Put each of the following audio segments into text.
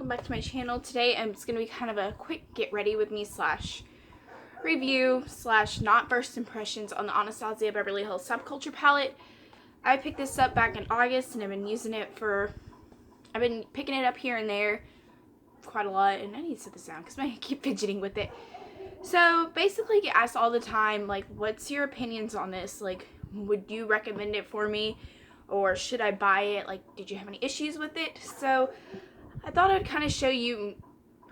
welcome back to my channel. Today it's going to be kind of a quick get ready with me slash review slash not first impressions on the Anastasia Beverly Hills Subculture palette. I picked this up back in August and I've been using it I've been picking it up here and there quite a lot, and I need to set this down because I keep fidgeting with it. So basically I get asked all the time, like, what's your opinions on this? Like, would you recommend it for me? Or should I buy it? Like, did you have any issues with it? So I thought I'd kind of show you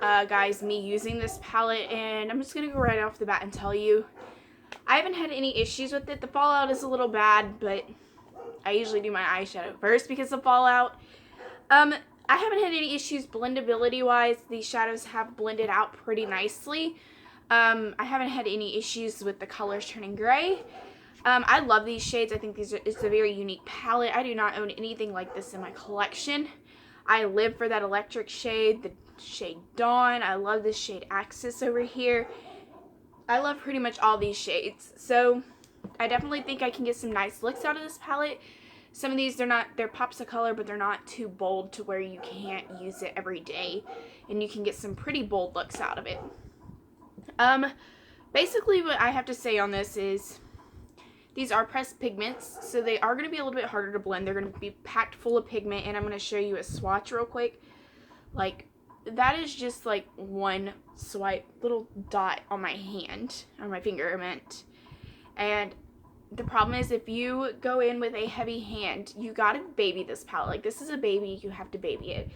guys me using this palette, and I'm just going to go right off the bat and tell you I haven't had any issues with it. The fallout is a little bad, but I usually do my eyeshadow first because of fallout. I haven't had any issues blendability wise. These shadows have blended out pretty nicely. I haven't had any issues with the colors turning gray. I love these shades. I think it's a very unique palette. I do not own anything like this in my collection. I live for that electric shade, the shade Dawn. I love this shade Axis over here. I love pretty much all these shades. So I definitely think I can get some nice looks out of this palette. Some of these, they're pops of color, but they're not too bold to where you can't use it every day. And you can get some pretty bold looks out of it. Basically what I have to say on this is, these are pressed pigments, so they are going to be a little bit harder to blend. They're going to be packed full of pigment, and I'm going to show you a swatch real quick. Like, that is just like one swipe, little dot on my hand, or my finger, I meant. And the problem is, if you go in with a heavy hand, you got to baby this palette. Like, this is a baby, you have to baby it.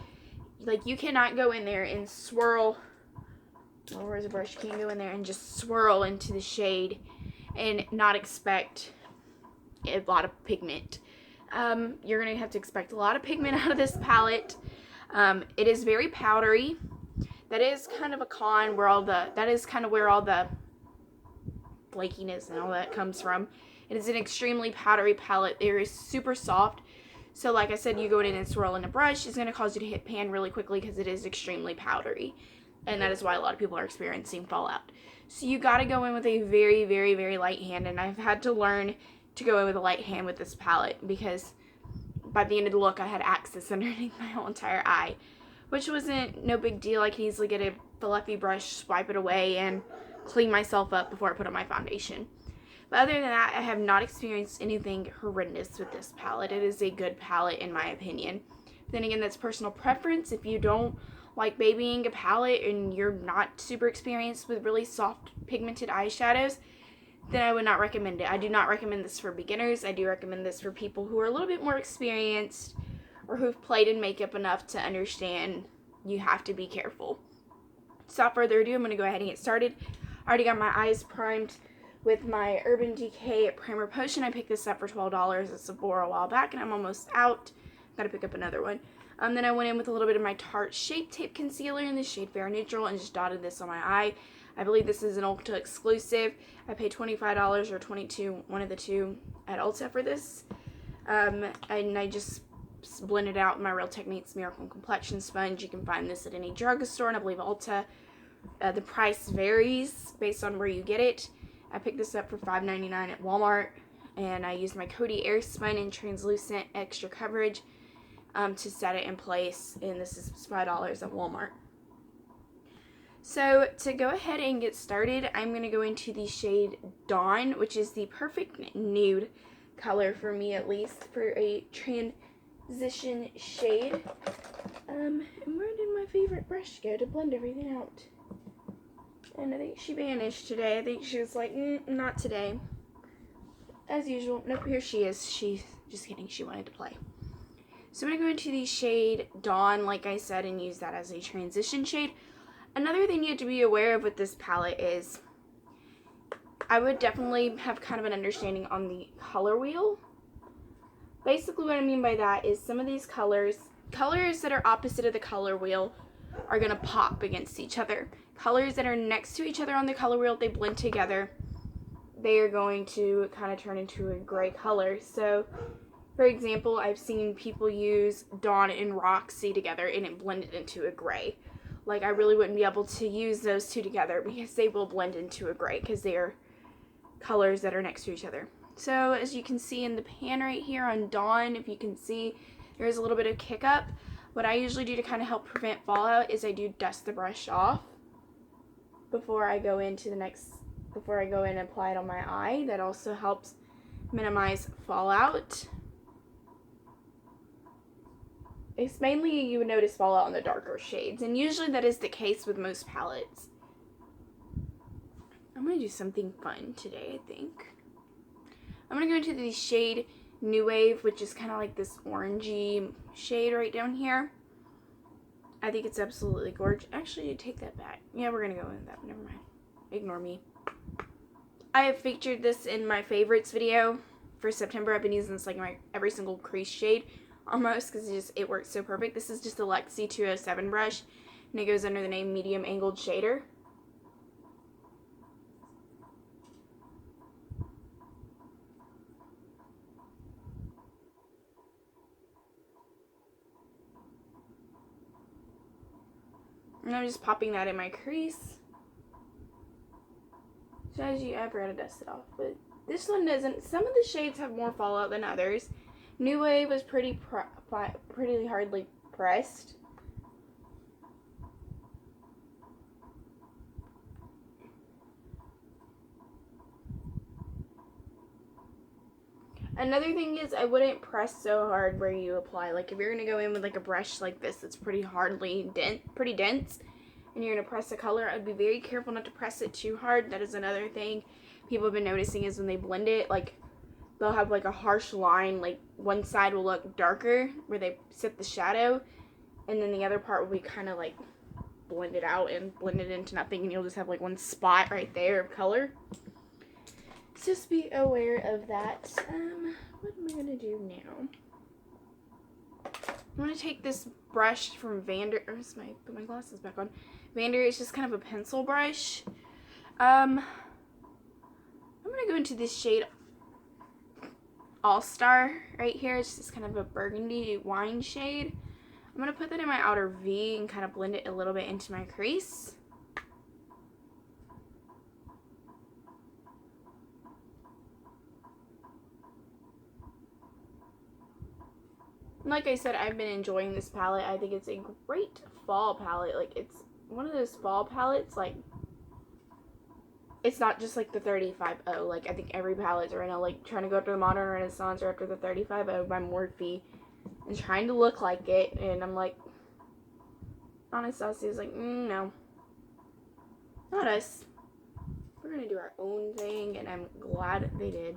Like, you cannot go in there and swirl. Oh, where's the brush? You can't go in there and just swirl into the shade and not expect a lot of pigment. You're going to have to expect a lot of pigment out of this palette. It is very powdery. That is kind of a con where that is kind of where all the flakiness and all that comes from. It is an extremely powdery palette. It is super soft. So like I said, you go in and swirl in a brush, it's going to cause you to hit pan really quickly because it is extremely powdery. And that is why a lot of people are experiencing fallout. So you got to go in with a very, very, very light hand. And I've had to learn to go in with a light hand with this palette, because by the end of the look, I had Axis underneath my whole entire eye, which wasn't no big deal. I can easily get a fluffy brush, swipe it away, and clean myself up before I put on my foundation. But other than that, I have not experienced anything horrendous with this palette. It is a good palette in my opinion. Then again, that's personal preference. If you don't like babying a palette and you're not super experienced with really soft pigmented eyeshadows, then I would not recommend it. I do not recommend this for beginners. I do recommend this for people who are a little bit more experienced or who've played in makeup enough to understand you have to be careful. So without further ado, I'm going to go ahead and get started. I already got my eyes primed with my Urban Decay Primer Potion. I picked this up for $12 at Sephora a while back, and I'm almost out. Got to pick up another one. Then I went in with a little bit of my Tarte Shape Tape Concealer in the shade Fair Neutral and just dotted this on my eye. I believe this is an Ulta exclusive. I paid $25 or $22, one of the two, at Ulta for this. And I just blended out my Real Techniques Miracle Complexion Sponge. You can find this at any drugstore, and I believe Ulta. The price varies based on where you get it. I picked this up for $5.99 at Walmart, and I used my Coty Airspun in Translucent Extra Coverage to set it in place, and this is $5 at Walmart. So to go ahead and get started, I'm going to go into the shade Dawn, which is the perfect nude color for me, at least, for a transition shade. And where did my favorite brush go to blend everything out? And I think she vanished today. I think she was like, not today. As usual. Nope, here she is. Just kidding, she wanted to play. So I'm going to go into the shade Dawn, like I said, and use that as a transition shade. Another thing you have to be aware of with this palette is I would definitely have kind of an understanding on the color wheel. Basically what I mean by that is some of these colors that are opposite of the color wheel are going to pop against each other. Colors that are next to each other on the color wheel, they blend together. They are going to kind of turn into a gray color. So, for example, I've seen people use Dawn and Roxy together and it blended into a gray. Like, I really wouldn't be able to use those two together because they will blend into a gray because they are colors that are next to each other. So, as you can see in the pan right here on Dawn, if you can see, there's a little bit of kick up. What I usually do to kind of help prevent fallout is I do dust the brush off before I go in and apply it on my eye. That also helps minimize fallout. It's mainly you would notice fallout on the darker shades, and usually that is the case with most palettes. I'm going to do something fun today, I think. I'm going to go into the shade New Wave, which is kind of like this orangey shade right down here. I think it's absolutely gorgeous. Actually, take that back. Yeah, we're going to go in that. Never mind. Ignore me. I have featured this in my favorites video for September. I've been using this like in my every single crease shade almost because it works so perfect. This is just a Lexi 207 brush, and it goes under the name Medium Angled Shader. And I'm just popping that in my crease. So as you, I forgot to dust it off, but this one doesn't. Some of the shades have more fallout than others. New Wave was pretty hardly pressed. Another thing is I wouldn't press so hard where you apply. Like if you're going to go in with like a brush like this that's pretty dense, and you're going to press a color, I'd be very careful not to press it too hard. That is another thing people have been noticing is when they blend it, like they'll have like a harsh line, like one side will look darker where they set the shadow, and then the other part will be kind of like blended out and blended into nothing, and you'll just have like one spot right there of color. Just be aware of that. What am I going to do now? I'm going to take this brush from Vander. Put my glasses back on. Vander is just kind of a pencil brush. I'm going to go into this shade All-Star right here. It's just kind of a burgundy wine shade. I'm going to put that in my outer V and kind of blend it a little bit into my crease. Like I said, I've been enjoying this palette. I think it's a great fall palette. Like, it's one of those fall palettes, like, it's not just like the 35.0. Like, I think every palette's right now, like, trying to go after the Modern Renaissance or after the 35.0 by Morphe and trying to look like it. And I'm like, Anastasia's like, no, not us. We're going to do our own thing, and I'm glad they did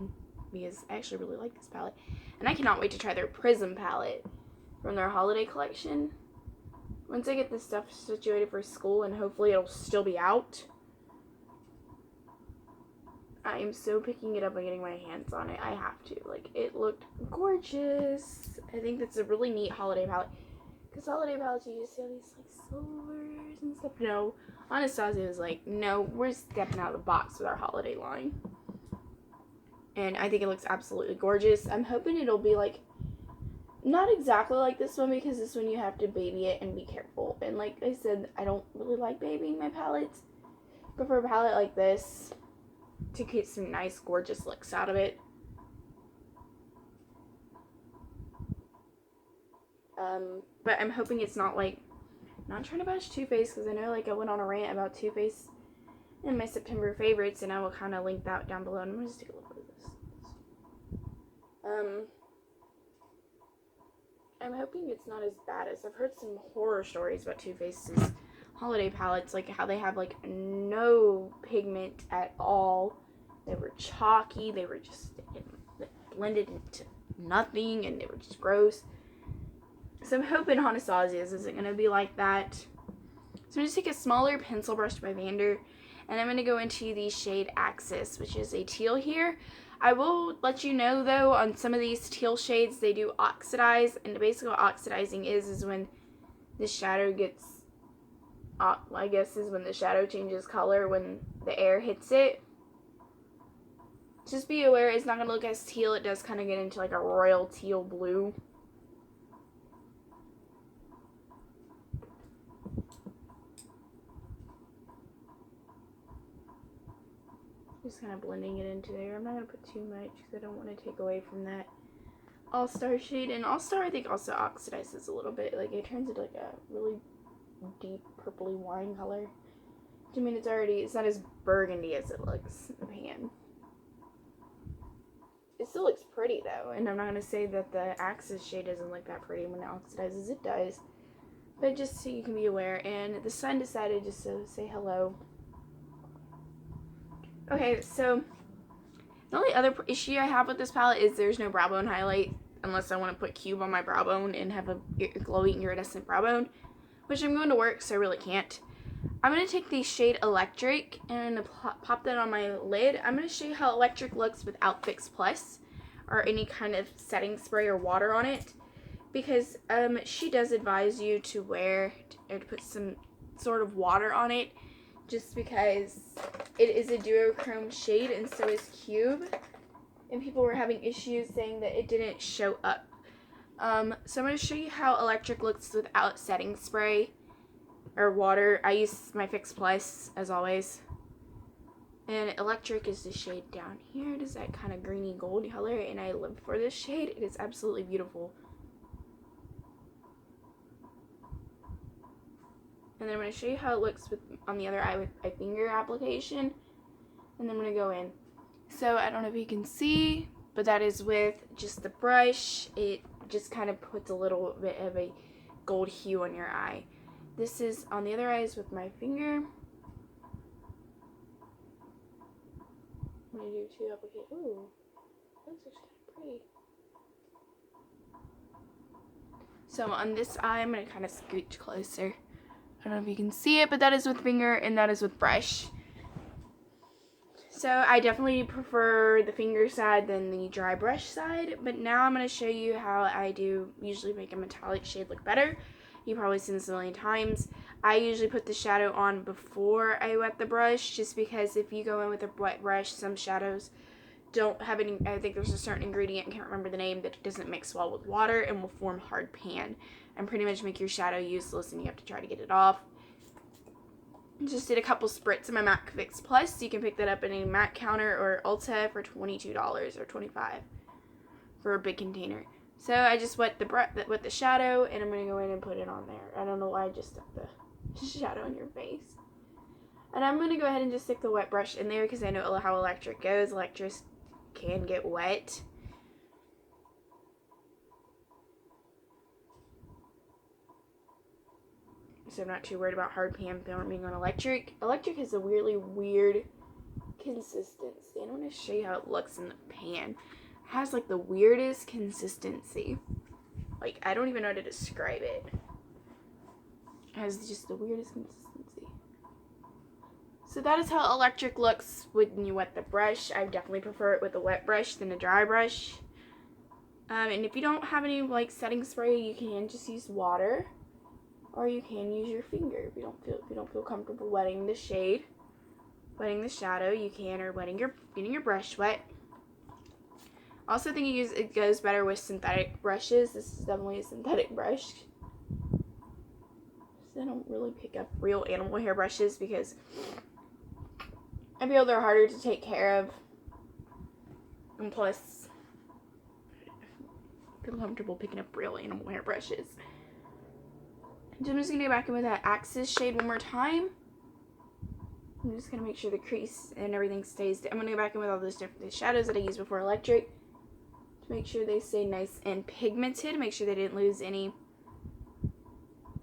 because I actually really like this palette. And I cannot wait to try their Prism palette from their holiday collection. Once I get this stuff situated for school, and hopefully it'll still be out, I am so picking it up and getting my hands on it. I have to. Like, it looked gorgeous. I think that's a really neat holiday palette. Because holiday palettes, you just see all these, like, silvers and stuff. No. Anastasia was like, no, we're stepping out of the box with our holiday line. And I think it looks absolutely gorgeous. I'm hoping it'll be, like, not exactly like this one, because this one you have to baby it and be careful. And like I said, I don't really like babying my palettes. But for a palette like this, to get some nice, gorgeous looks out of it. But I'm hoping it's not like, not trying to bash Too Faced, because I know like I went on a rant about Too Faced in my September favorites, and I will kind of link that down below. And I'm going to just take a look at this. I'm hoping it's not as bad as I've heard some horror stories about Too Faced's holiday palettes, like how they have like no pigment at all. They were chalky, they were just blended into nothing, and they were just gross. So I'm hoping Anastasia's isn't going to be like that. So I'm going to take a smaller pencil brush by Vander, and I'm going to go into the shade Axis, which is a teal here. I will let you know, though, on some of these teal shades, they do oxidize, and basically what oxidizing is when the shadow gets, I guess is when the shadow changes color when the air hits it. Just be aware, it's not going to look as teal. It does kind of get into like a royal teal blue. Just kind of blending it into there. I'm not going to put too much because I don't want to take away from that All-Star shade, and All-Star I think also oxidizes a little bit. Like, it turns into like a really deep purpley wine color. I mean, it's not as burgundy as it looks in the pan. It still looks pretty though, and I'm not going to say that the Axis shade doesn't look that pretty when it oxidizes. It does. But just so you can be aware, and the sun decided just to say hello. Okay, so the only other issue I have with this palette is there's no brow bone highlight, unless I want to put cube on my brow bone and have a glowing iridescent brow bone, which I'm going to work, so I really can't. I'm going to take the shade Electric and pop that on my lid. I'm going to show you how Electric looks without Fix Plus or any kind of setting spray or water on it, because she does advise you to wear or to put some sort of water on it, just because it is a duochrome shade and so is Cube, and people were having issues saying that it didn't show up. So I'm going to show you how Electric looks without setting spray or water. I use my Fix Plus as always, and Electric is the shade down here. It is that kind of greeny gold color, and I live for this shade. It is absolutely beautiful. And then I'm going to show you how it looks on the other eye with my finger application. And then I'm going to go in. So I don't know if you can see, but that is with just the brush. It just kind of puts a little bit of a gold hue on your eye. This is on the other eyes with my finger. I'm going to do two applications. Ooh, that's actually kind of pretty. So on this eye, I'm going to kind of scooch closer. I don't know if you can see it, but that is with finger and that is with brush. So I definitely prefer the finger side than the dry brush side, but now I'm going to show you how I do usually make a metallic shade look better. You've probably seen this a million times. I usually put the shadow on before I wet the brush, just because if you go in with a wet brush, some shadows don't have any, I think there's a certain ingredient, I can't remember the name, that doesn't mix well with water and will form hard pan and pretty much make your shadow useless, and you have to try to get it off. Just did a couple spritz in my MAC Fix Plus. You can pick that up in a MAC counter or Ulta for $22 or $25 for a big container. So I just wet the shadow, and I'm going to go in and put it on there. I don't know why I just stuck the shadow in your face. And I'm going to go ahead and just stick the wet brush in there because I know how Electric goes. Electric can get wet. So I'm not too worried about hard pan forming on Electric. Electric has a really weird consistency. I want to show you how it looks in the pan. It has like the weirdest consistency. Like, I don't even know how to describe it. It has just the weirdest consistency. So that is how Electric looks when you wet the brush. I definitely prefer it with a wet brush than a dry brush. And if you don't have any like setting spray, you can just use water. Or you can use your finger if you don't feel comfortable wetting the shade, wetting the shadow. You can, or getting your brush wet. Also, think it goes better with synthetic brushes. This is definitely a synthetic brush. So I don't really pick up real animal hair brushes because I feel they're harder to take care of, and plus, I feel comfortable picking up real animal hair brushes. So I'm just going to go back in with that Axis shade one more time. I'm just going to make sure the crease and everything stays. I'm going to go back in with all those different shadows that I used before Electric to make sure they stay nice and pigmented. Make sure they didn't lose any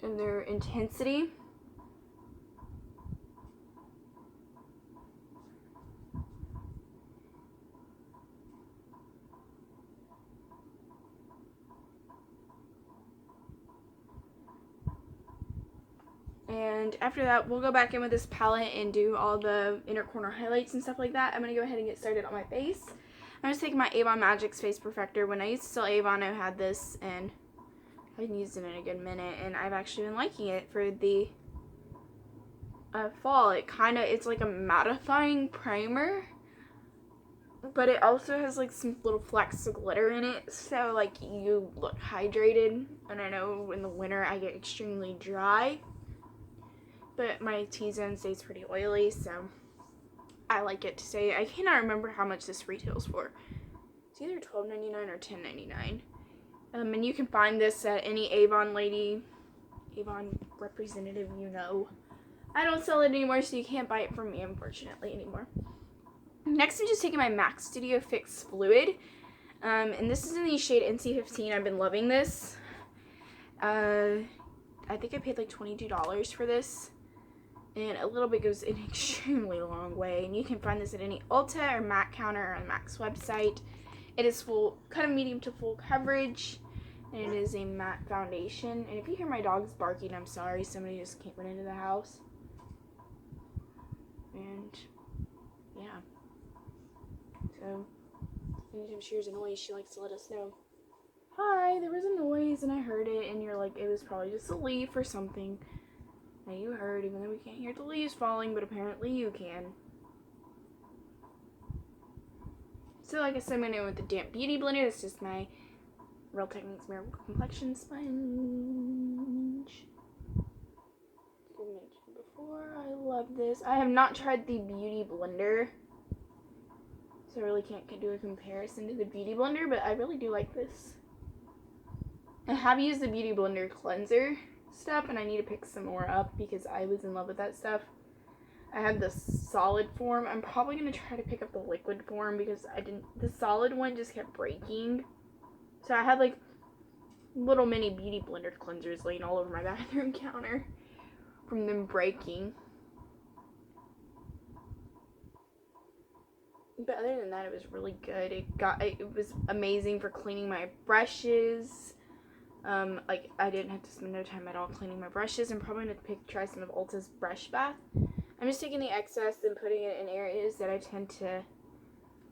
in their intensity. And after that, we'll go back in with this palette and do all the inner corner highlights and stuff like that. I'm going to go ahead and get started on my face. I'm just taking my Avon Magix Face Perfector. When I used to sell Avon, I had this, and I haven't used it in a good minute, and I've actually been liking it for the fall. It's like a mattifying primer, but it also has like some little flecks of glitter in it, so like you look hydrated. And I know in the winter I get extremely dry, but my T-zone stays pretty oily, so I like it to stay. I cannot remember how much this retails for. It's either $12.99 or $10.99. And you can find this at any Avon representative you know. I don't sell it anymore, so you can't buy it from me, unfortunately, anymore. Next, I'm just taking my MAC Studio Fix Fluid. And this is in the shade NC15. I've been loving this. I think I paid like $22 for this. And a little bit goes an extremely long way. And you can find this at any Ulta or MAC counter or on MAC's website. It is full, kind of medium to full coverage. And it is a matte foundation. And if you hear my dogs barking, I'm sorry. Somebody just came into the house. And yeah. So anytime she hears a noise, she likes to let us know. Hi, there was a noise and I heard it, and you're like, it was probably just a leaf or something that you heard, even though we can't hear the leaves falling, but apparently you can. So like I said, I'm going to go with the Damp Beauty Blender. This is my Real Techniques Miracle Complexion Sponge. As I mentioned before, I love this. I have not tried the Beauty Blender, so I really can't do a comparison to the Beauty Blender, but I really do like this. I have used the Beauty Blender cleanser stuff, and I need to pick some more up because I was in love with that stuff. I have the solid form. I'm probably going to try to pick up the liquid form because the solid one just kept breaking. So I had like little mini Beauty Blender cleansers laying all over my bathroom counter from them breaking. But other than that, it was really good. It was amazing for cleaning my brushes. Like I didn't have to spend no time at all cleaning my brushes. I'm probably going to try some of Ulta's Brush Bath. I'm just taking the excess and putting it in areas that I tend to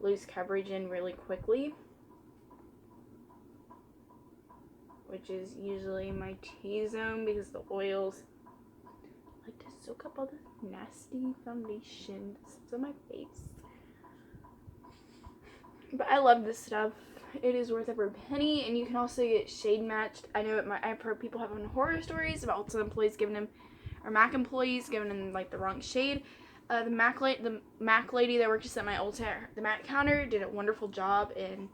lose coverage in really quickly, which is usually my T-zone because the oils like to soak up all the nasty foundation that's on my face. But I love this stuff. It is worth every penny, and you can also get shade matched. I know I've heard people having horror stories about Ulta employees giving them, or MAC employees giving them like the wrong shade. The MAC lady that worked just at my Ulta, the MAC counter, did a wonderful job, and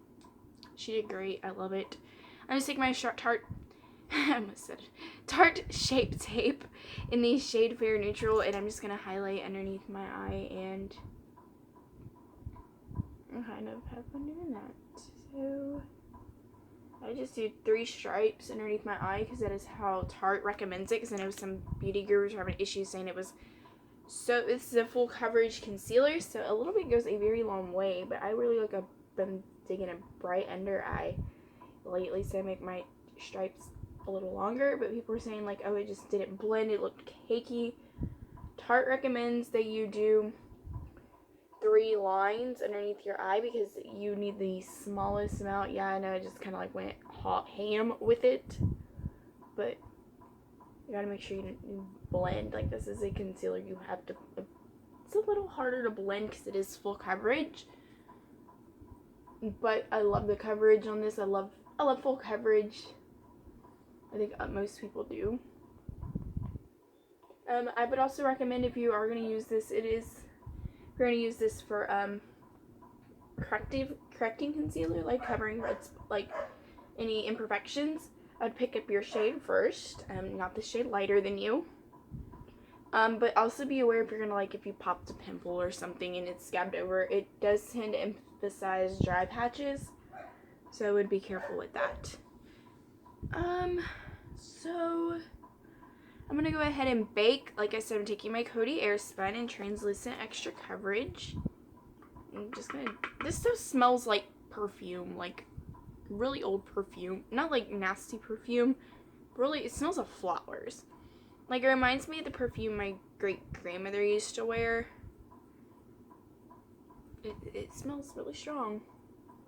she did great. I love it. I'm just taking my Tarte Shape Tape in the shade Fair Neutral, and I'm just gonna highlight underneath my eye and kind of have fun doing that. So I just do 3 stripes underneath my eye because that is how Tarte recommends it, because I know some beauty gurus are having issues saying it was. So this is a full coverage concealer, so a little bit goes a very long way, but I really like been digging a bright under eye lately, so I make my stripes a little longer, but people were saying like, oh, it just didn't blend, it looked cakey. Tarte recommends that you do 3 lines underneath your eye because you need the smallest amount. Yeah, I know I just kind of like went hot ham with it, but you gotta make sure you blend. Like, this is a concealer you have to, it's a little harder to blend because it is full coverage, but I love the coverage on this. I love full coverage. I think most people do. I would also recommend, if you are going to use this, you're going to use this for correcting concealer, like covering like any imperfections. I'd pick up your shade first, not the shade lighter than you. But also be aware if you're gonna, like, if you popped a pimple or something and it's scabbed over, it does tend to emphasize dry patches, so I would be careful with that. So I'm gonna go ahead and bake. Like I said, I'm taking my Coty Airspun in Translucent Extra Coverage. I'm just gonna, this stuff smells like perfume, like really old perfume, not like nasty perfume, really, it smells of flowers. Like, it reminds me of the perfume my great grandmother used to wear. It smells really strong.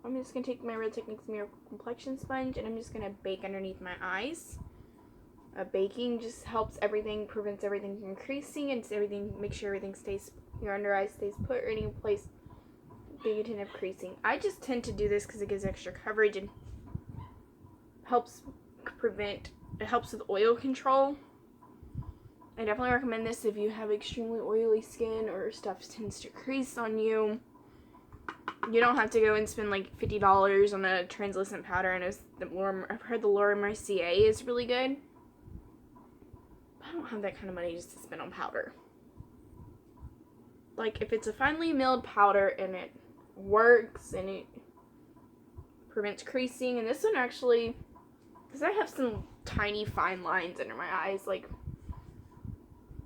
I'm just gonna take my Real Techniques Miracle Complexion Sponge and I'm just gonna bake underneath my eyes. Baking just helps everything, prevents everything from creasing, and make sure everything stays, your under eye stays put, or any place that you tend to have creasing. I just tend to do this because it gives extra coverage and helps with oil control. I definitely recommend this if you have extremely oily skin or stuff tends to crease on you. You don't have to go and spend like $50 on a translucent powder. I know I've heard the Laura Mercier is really good. I don't have that kind of money just to spend on powder. Like, if it's a finely milled powder and it works and it prevents creasing, and this one actually, because I have some tiny fine lines under my eyes, like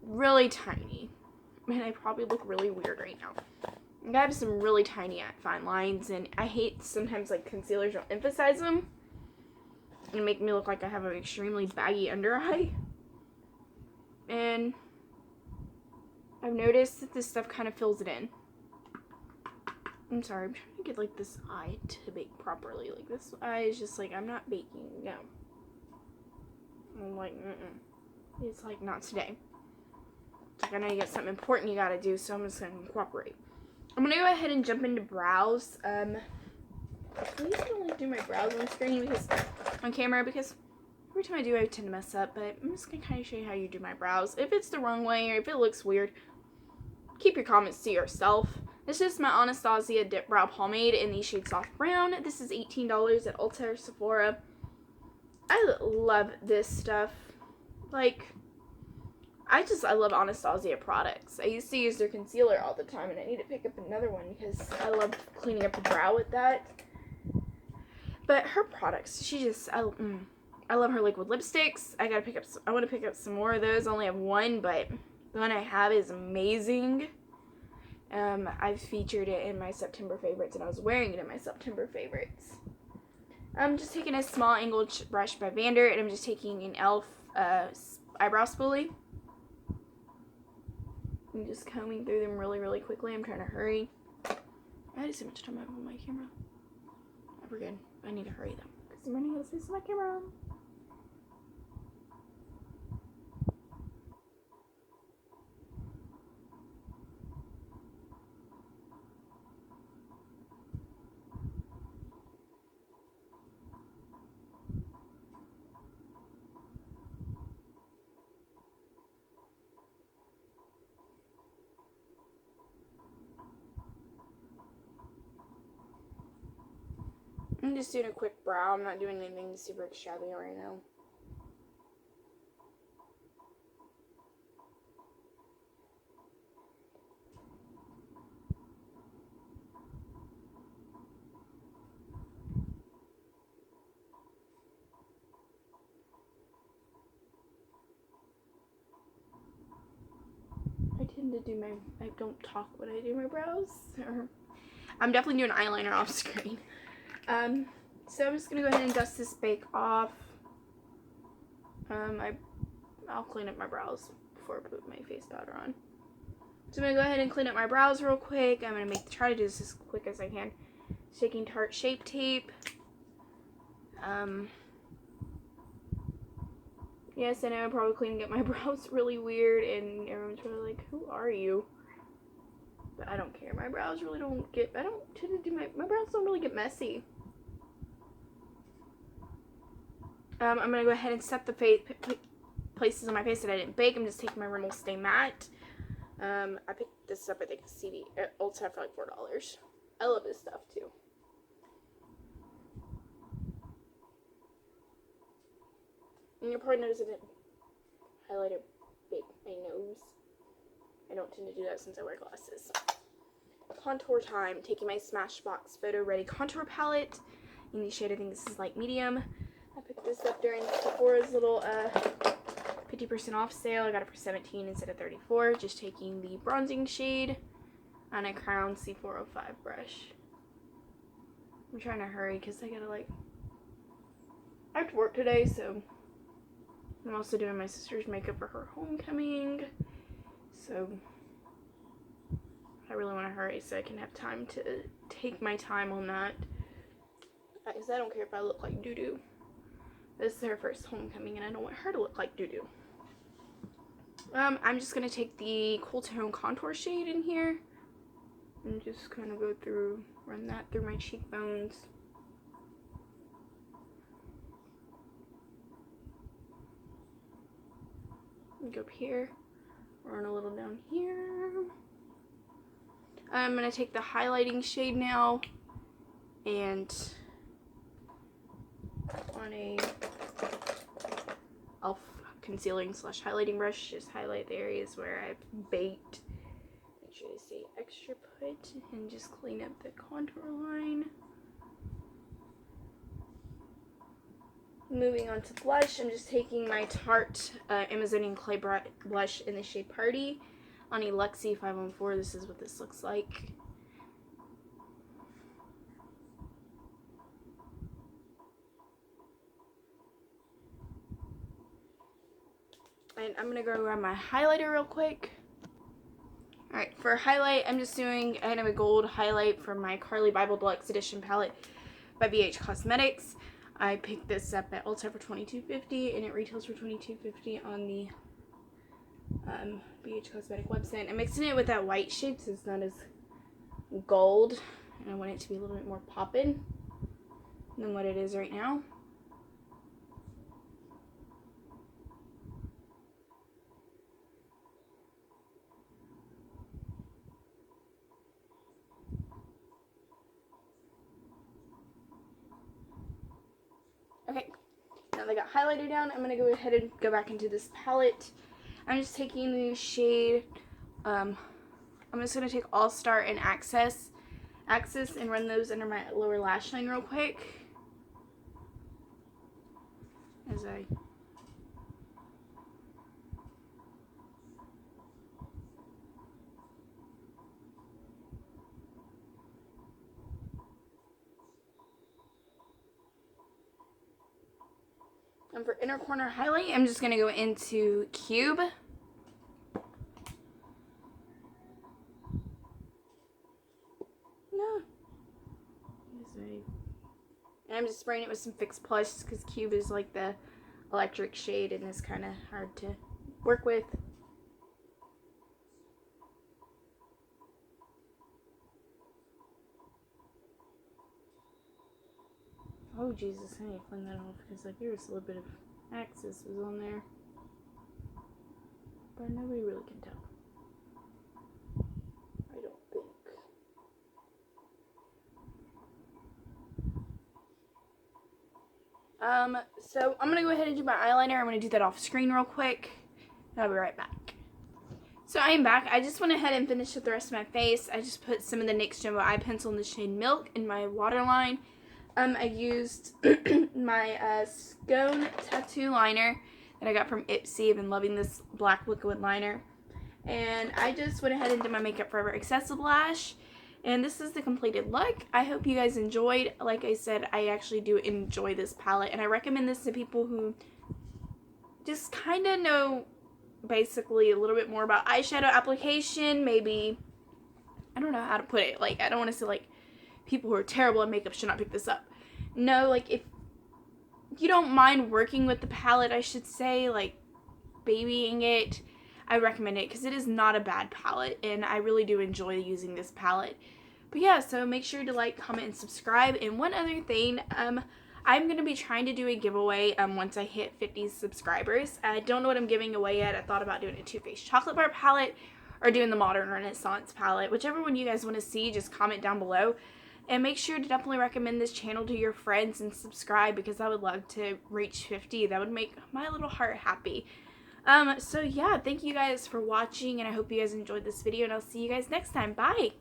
really tiny, and I probably look really weird right now. I have some really tiny fine lines, and I hate sometimes like concealers don't emphasize them and make me look like I have an extremely baggy under eye. And I've noticed that this stuff kind of fills it in. I'm sorry, I'm trying to get like this eye to bake properly. Like this eye is just like, I'm not baking, no. I'm like, It's like, not today. It's like, I know you got something important you gotta do, so I'm just gonna cooperate. I'm gonna go ahead and jump into brows. Please don't do my brows on screen on camera because every time I do, I tend to mess up. But I'm just gonna kind of show you how you do my brows. If it's the wrong way or if it looks weird, keep your comments to yourself. This is my Anastasia Dip Brow Pomade in the shade Soft Brown. This is $18 at Ulta or Sephora. I love this stuff. Like, I love Anastasia products. I used to use their concealer all the time, and I need to pick up another one because I love cleaning up the brow with that. But her products, I love her liquid lipsticks. I want to pick up some more of those. I only have one, but the one I have is amazing. I've featured it in my September favorites, and I was wearing it in my September favorites. I'm just taking a small angled brush by Vander, and I'm just taking an e.l.f. Eyebrow spoolie. I'm just combing through them really, really quickly. I'm trying to hurry. I had so much time on my camera. Oh, we're good. I need to hurry though, because I'm running out of space on my camera. I'm just doing a quick brow. I'm not doing anything super extravagant right now. I don't talk when I do my brows. I'm definitely doing eyeliner off screen. So I'm just gonna go ahead and dust this bake off. I'll clean up my brows before I put my face powder on. So I'm gonna go ahead and clean up my brows real quick. I'm gonna try to do this as quick as I can. Taking Tarte Shape Tape. Yes, I know I'm probably cleaning up my brows really weird, and everyone's probably like, "Who are you?" But I don't care. My brows really don't get. I don't tend to do my brows don't really get messy. I'm gonna go ahead and set the places on my face that I didn't bake. I'm just taking my Rimmel Stay Matte. I picked this up, I think, at Ulta for like $4. I love this stuff too. And you'll probably notice I didn't highlight or bake my nose. I don't tend to do that since I wear glasses. Contour time. Taking my Smashbox Photo Ready Contour Palette in the shade, I think this is light medium. I picked this up during Sephora's little 50% off sale. I got it for $17 instead of $34. Just taking the bronzing shade on a Crown C405 brush. I'm trying to hurry because I have to work today, so I'm also doing my sister's makeup for her homecoming. So I really want to hurry so I can have time to take my time on that. Because I don't care if I look like doo-doo. This is her first homecoming, and I don't want her to look like doo-doo. I'm just going to take the Cool Tone Contour shade in here and just kind of run that through my cheekbones. And go up here, run a little down here. I'm going to take the highlighting shade now and on a e.l.f. concealing / highlighting brush, just highlight the areas where I've baked. Make sure you stay extra put and just clean up the contour line. Moving on to blush, I'm just taking my Tarte Amazonian Clay blush in the shade Party on a Luxie 514. This is what this looks like. And I'm going to go grab my highlighter real quick. Alright, for highlight, I'm just doing kind of a gold highlight from my Carly Bible Deluxe Edition palette by BH Cosmetics. I picked this up at Ulta for $22.50 and it retails for $22.50 on the BH Cosmetic website. I'm mixing it with that white shade so it's not as gold, and I want it to be a little bit more poppin' than what it is right now. Okay, now that I got highlighter down, I'm going to go ahead and go back into this palette. I'm just taking the shade, I'm just going to take All Star and Access and run those under my lower lash line real quick. And for inner corner highlight, I'm just going to go into Cube. And I'm just spraying it with some Fix Plus because Cube is like the electric shade and is kind of hard to work with. Oh Jesus, I need to clean that off because like there was a little bit of Access was on there, but nobody really can tell. I don't think. So I'm gonna go ahead and do my eyeliner. I'm gonna do that off screen real quick, and I'll be right back. So I am back. I just went ahead and finished with the rest of my face. I just put some of the NYX Jumbo Eye Pencil in the shade Milk in my waterline. I used my Scone Tattoo Liner that I got from Ipsy. I've been loving this black liquid liner. And I just went ahead and did my Makeup Forever Accessible Lash. And this is the completed look. I hope you guys enjoyed. Like I said, I actually do enjoy this palette. And I recommend this to people who just kind of know basically a little bit more about eyeshadow application. Maybe, I don't know how to put it. Like, I don't want to say like people who are terrible at makeup should not pick this up. No, like if you don't mind working with the palette, I should say, like babying it, I recommend it because it is not a bad palette and I really do enjoy using this palette. But yeah, so make sure to like, comment, and subscribe. And one other thing, I'm going to be trying to do a giveaway once I hit 50 subscribers. I don't know what I'm giving away yet. I thought about doing a Too Faced Chocolate Bar palette or doing the Modern Renaissance palette. Whichever one you guys want to see, just comment down below. And make sure to definitely recommend this channel to your friends and subscribe because I would love to reach 50. That would make my little heart happy. So yeah, thank you guys for watching and I hope you guys enjoyed this video and I'll see you guys next time. Bye!